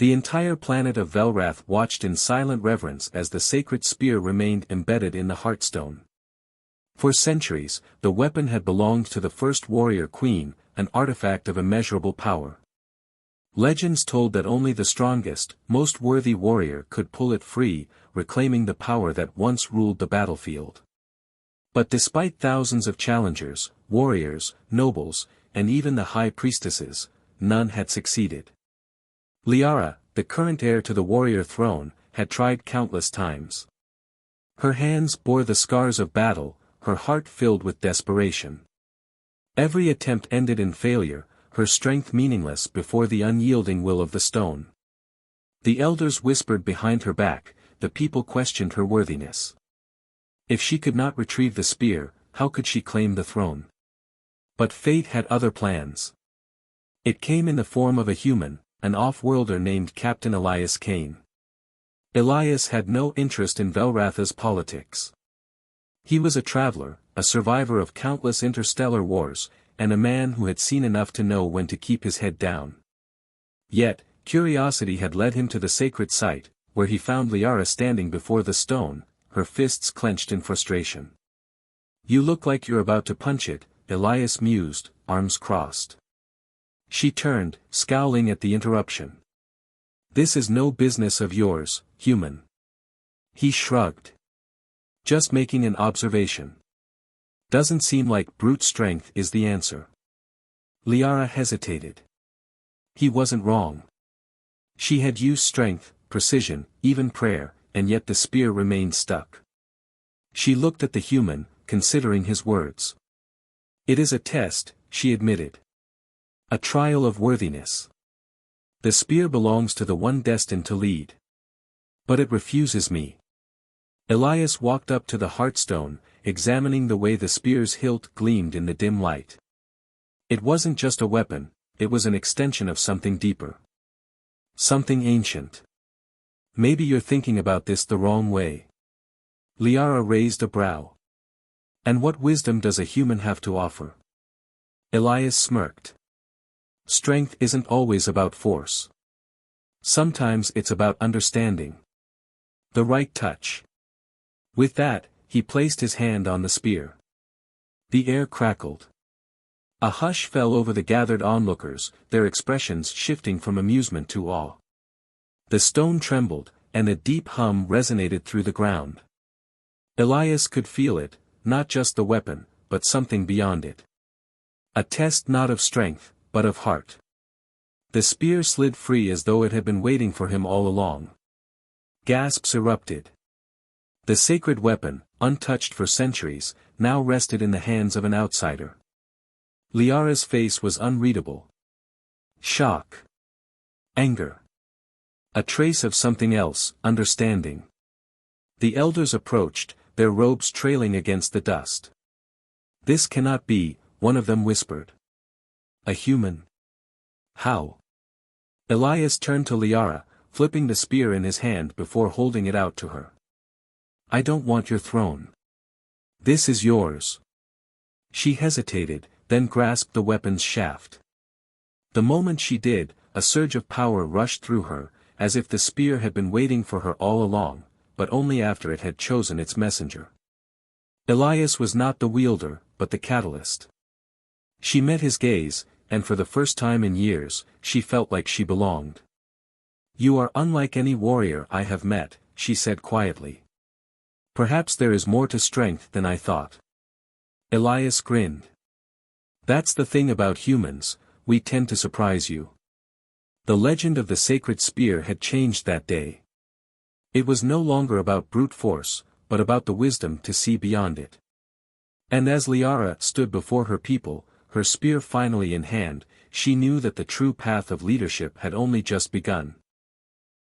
The entire planet of Vel'Rath watched in silent reverence as the sacred spear remained embedded in the Heartstone. For centuries, the weapon had belonged to the first warrior queen, an artifact of immeasurable power. Legends told that only the strongest, most worthy warrior could pull it free, reclaiming the power that once ruled the battlefield. But despite thousands of challengers, warriors, nobles, and even the high priestesses, none had succeeded. Lyara, the current heir to the warrior throne, had tried countless times. Her hands bore the scars of battle, her heart filled with desperation. Every attempt ended in failure, her strength meaningless before the unyielding will of the stone. The elders whispered behind her back, the people questioned her worthiness. If she could not retrieve the spear, how could she claim the throne? But fate had other plans. It came in the form of a human, an off-worlder named Captain Elias Kane. Elias had no interest in Vel'Rath's politics. He was a traveler, a survivor of countless interstellar wars, and a man who had seen enough to know when to keep his head down. Yet, curiosity had led him to the sacred site, where he found Lyara standing before the stone, her fists clenched in frustration. "You look like you're about to punch it," Elias mused, arms crossed. She turned, scowling at the interruption. "This is no business of yours, human." He shrugged. "Just making an observation. Doesn't seem like brute strength is the answer." Lyara hesitated. He wasn't wrong. She had used strength, precision, even prayer, and yet the spear remained stuck. She looked at the human, considering his words. "It is a test," she admitted. "A trial of worthiness. The spear belongs to the one destined to lead. But it refuses me." Elias walked up to the Heartstone, examining the way the spear's hilt gleamed in the dim light. It wasn't just a weapon, it was an extension of something deeper. Something ancient. "Maybe you're thinking about this the wrong way." Lyara raised a brow. "And what wisdom does a human have to offer?" Elias smirked. "Strength isn't always about force. Sometimes it's about understanding. The right touch." With that, he placed his hand on the spear. The air crackled. A hush fell over the gathered onlookers, their expressions shifting from amusement to awe. The stone trembled, and a deep hum resonated through the ground. Elias could feel it, not just the weapon, but something beyond it. A test not of strength, but of heart. The spear slid free as though it had been waiting for him all along. Gasps erupted. The sacred weapon, untouched for centuries, now rested in the hands of an outsider. Lyara's face was unreadable. Shock. Anger. A trace of something else, understanding. The elders approached, their robes trailing against the dust. "This cannot be," one of them whispered. "A human? How?" Elias turned to Lyara, flipping the spear in his hand before holding it out to her. "I don't want your throne. This is yours." She hesitated, then grasped the weapon's shaft. The moment she did, a surge of power rushed through her, as if the spear had been waiting for her all along, but only after it had chosen its messenger. Elias was not the wielder, but the catalyst. She met his gaze, and for the first time in years, she felt like she belonged. "You are unlike any warrior I have met," she said quietly. "Perhaps there is more to strength than I thought." Elias grinned. "That's the thing about humans, we tend to surprise you." The legend of the sacred spear had changed that day. It was no longer about brute force, but about the wisdom to see beyond it. And as Lyara stood before her people, her spear finally in hand, she knew that the true path of leadership had only just begun.